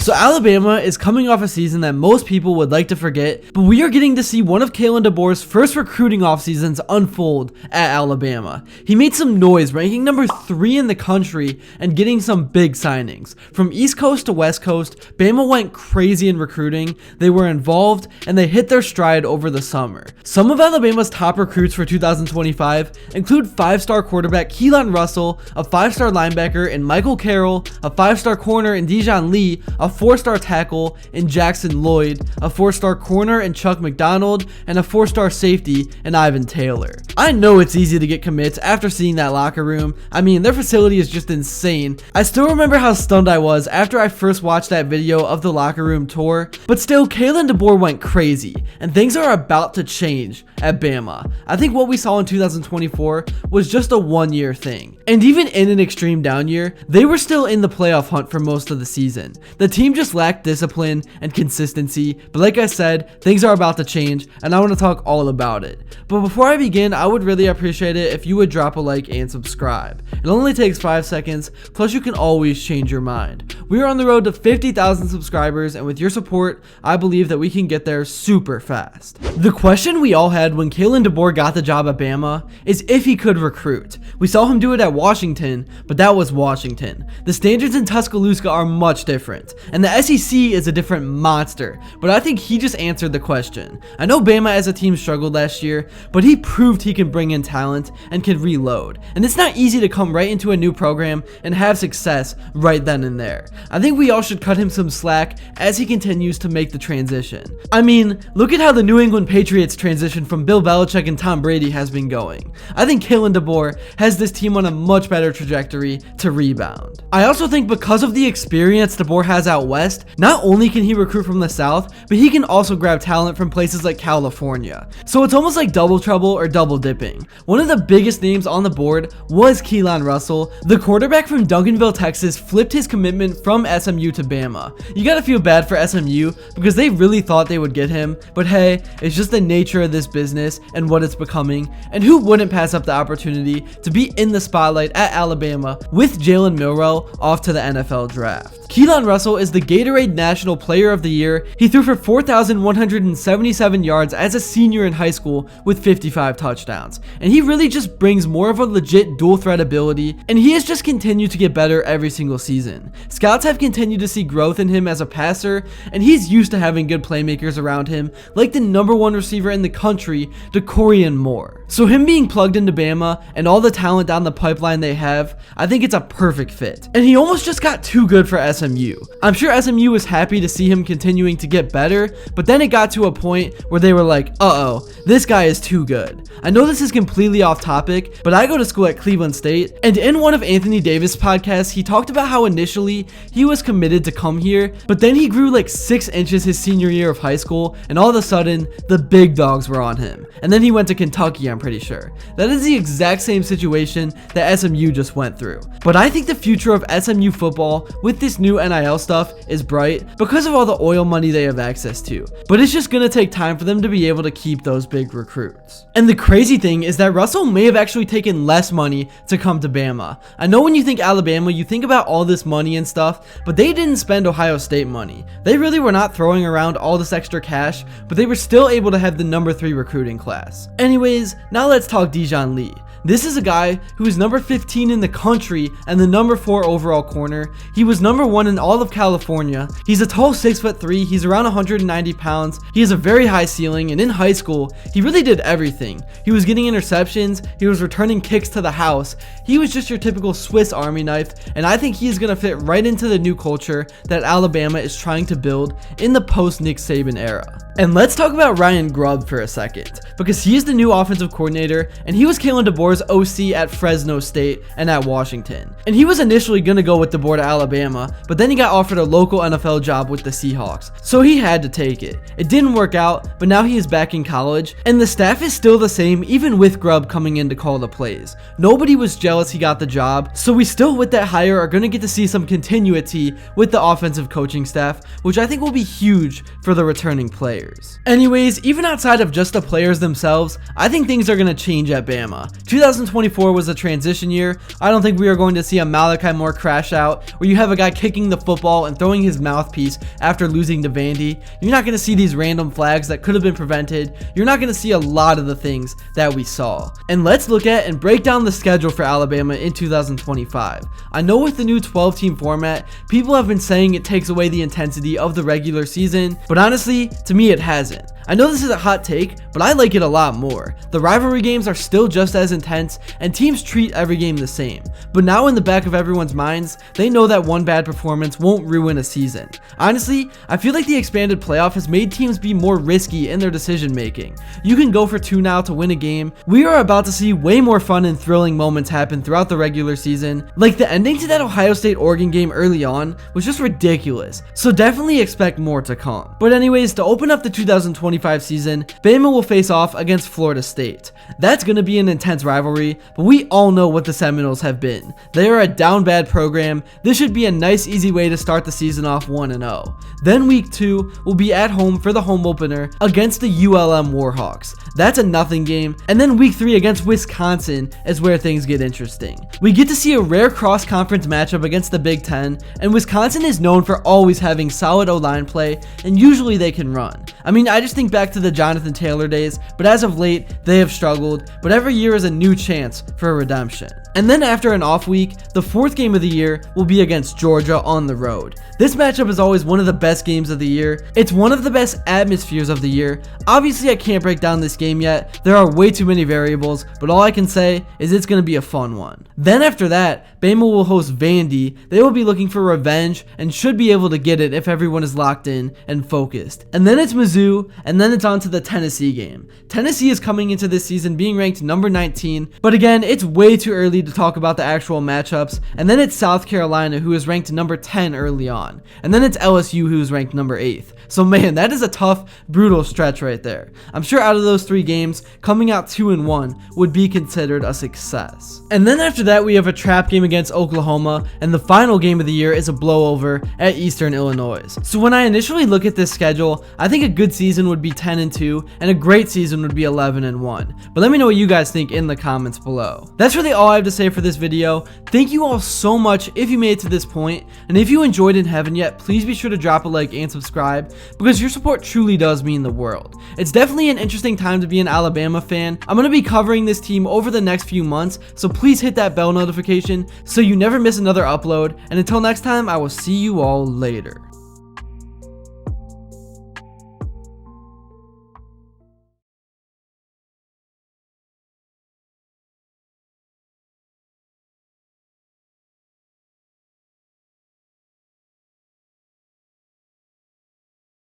So Alabama is coming off a season that most people would like to forget, but we are getting to see one of Kalen DeBoer's first recruiting off seasons unfold at Alabama. He made some noise, ranking number 3 in the country and getting some big signings. From East Coast to West Coast, Bama went crazy in recruiting, they were involved, and they hit their stride over the summer. Some of Alabama's top recruits for 2025 include 5-star quarterback Keelon Russell, a 5-star linebacker in Michael Carroll, a 5-star corner in Dijon Lee, a 4-star tackle in Jackson LLoyd, a 4-star corner in Chuck McDonald, and a 4-star safety in Ivan Taylor. I know it's easy to get commits after seeing that locker room. I mean, their facility is just insane. I still remember how stunned I was after I first watched that video of the locker room tour, but still, Kalen Deboer went crazy, and things are about to change at Bama. I think what we saw in 2024 was just a one-year thing, and even in an extreme down year, they were still in the playoff hunt for most of the season. The team just lacked discipline and consistency, but like I said, things are about to change, and I want to talk all about it. But before I begin, I would really appreciate it if you would drop a like and subscribe. It only takes 5 seconds, plus you can always change your mind. We are on the road to 50,000 subscribers, and with your support, I believe that we can get there super fast. The question we all had when Kalen Deboer got the job at Bama is if he could recruit. We saw him do it at Washington, but that was Washington. The standards in Tuscaloosa are much different, and the SEC is a different monster, but I think he just answered the question. I know Bama as a team struggled last year, but he proved he can bring in talent and can reload, and it's not easy to come right into a new program and have success right then and there. I think we all should cut him some slack as he continues to make the transition. I mean, look at how the New England Patriots transition from Bill Belichick and Tom Brady has been going. I think Kalen Deboer has this team on a much better trajectory to rebound. I also think because of the experience Deboer has out west, not only can he recruit from the south, but he can also grab talent from places like California. So it's almost like double trouble or double dipping. One of the biggest names on the board was Keelon Russell. The quarterback from Duncanville, Texas flipped his commitment from SMU to Bama. You gotta feel bad for SMU because they really thought they would get him, but hey, it's just the nature of this business and what it's becoming, and who wouldn't pass up the opportunity to be in the spotlight at Alabama with Jalen Milroe off to the NFL draft. Keelon Russell is the Gatorade National Player of the Year. He threw for 4,177 yards as a senior in high school with 55 touchdowns, and he really just brings more of a legit dual threat ability, and he has just continued to get better every single season. Scouts have continued to see growth in him as a passer, and he's used to having good playmakers around him, like the #1 receiver in the country, DeCorian Moore. So him being plugged into Bama and all the talent down the pipeline they have, I think it's a perfect fit. And he almost just got too good for SMU. I'm sure SMU was happy to see him continuing to get better, but then it got to a point where they were like, uh-oh, this guy is too good. I know this is completely off topic, but I go to school at Cleveland State, and in one of Anthony Davis' podcasts, he talked about how initially he was committed to come here, but then he grew like 6 inches his senior year of high school, and all of a sudden, the big dogs were on him. And then he went to Kentucky, I'm pretty sure. That is the exact same situation that SMU just went through. But I think the future of SMU football with this new NIL stuff is bright because of all the oil money they have access to. But it's just gonna take time for them to be able to keep those big recruits. And the crazy thing is that Russell may have actually taken less money to come to Bama. I know when you think Alabama, you think about all this money and stuff, but they didn't spend Ohio State money. They really were not throwing around all this extra cash, but they were still able to have the #3 recruiting class. Anyways, now let's talk Dijon Lee. This is a guy who is number 15 in the country and the number 4 overall corner. He was number 1 in all of California. He's a tall 6'3". He's around 190 pounds. He has a very high ceiling, and in high school, he really did everything. He was getting interceptions. He was returning kicks to the house. He was just your typical Swiss Army knife, and I think he's going to fit right into the new culture that Alabama is trying to build in the post-Nick Saban era. And let's talk about Ryan Grubb for a second, because he is the new offensive coordinator, and he was Kalen Deboer's OC at Fresno State and at Washington. And he was initially going to go with Deboer to Alabama, but then he got offered a local NFL job with the Seahawks, so he had to take it. It didn't work out, but now he is back in college, and the staff is still the same even with Grubb coming in to call the plays. Nobody was jealous he got the job, so we still with that hire are going to get to see some continuity with the offensive coaching staff, which I think will be huge for the returning players. Anyways, even outside of just the players themselves, I think things are going to change at Bama. 2024 was a transition year. I don't think we are going to see a Malachi Moore crash out where you have a guy kicking the football and throwing his mouthpiece after losing to Vandy. You're not going to see these random flags that could have been prevented. You're not going to see a lot of the things that we saw. And let's look at and break down the schedule for Alabama in 2025. I know with the new 12-team format, people have been saying it takes away the intensity of the regular season, but honestly, to me it hasn't. I know this is a hot take, but I like it a lot more. The rivalry games are still just as intense, and teams treat every game the same. But now in the back of everyone's minds, they know that one bad performance won't ruin a season. Honestly, I feel like the expanded playoff has made teams be more risky in their decision making. You can go for 2 now to win a game. We are about to see way more fun and thrilling moments happen throughout the regular season. Like the ending to that Ohio State-Oregon game early on was just ridiculous, so definitely expect more to come. But anyways, to open up the 2025 season, Bama will face off against Florida State. That's going to be an intense rivalry, but we all know what the Seminoles have been. They are a down bad program. This should be a nice easy way to start the season off 1-0. Then week 2 will be at home for the home opener against the ULM Warhawks. That's a nothing game. And then week 3 against Wisconsin is where things get interesting. We get to see a rare cross-conference matchup against the Big Ten, and Wisconsin is known for always having solid O-line play, and usually they can run. I mean, I just think back to the Jonathan Taylor days, but as of late, they have struggled, but every year is a new chance for a redemption. And then after an off week, the 4th game of the year will be against Georgia on the road. This matchup is always one of the best games of the year. It's one of the best atmospheres of the year. Obviously, I can't break down this game yet. There are way too many variables, but all I can say is it's going to be a fun one. Then after that, Bama will host Vandy. They will be looking for revenge and should be able to get it if everyone is locked in and focused. And then it's Mizzou, and then it's on to the Tennessee game. Tennessee is coming into this season being ranked number 19, but again, it's way too early to talk about the actual matchups. And then it's South Carolina, who is ranked number 10 early on, and then it's LSU, who's ranked number 8th. So man, that is a tough, brutal stretch right there. I'm sure out of those 3 games, coming out 2-1 would be considered a success. And then after that, we have a trap game against Oklahoma, and the final game of the year is a blowover at Eastern Illinois. So when I initially look at this schedule, I think a good season would be 10-2, and a great season would be 11-1. But let me know what you guys think in the comments below. That's really all I have to say for this video. Thank you all so much if you made it to this point, and if you enjoyed and haven't yet, please be sure to drop a like and subscribe, because your support truly does mean the world. It's definitely an interesting time to be an Alabama fan. I'm going to be covering this team over the next few months, so please hit that bell notification so you never miss another upload, and until next time, I will see you all later.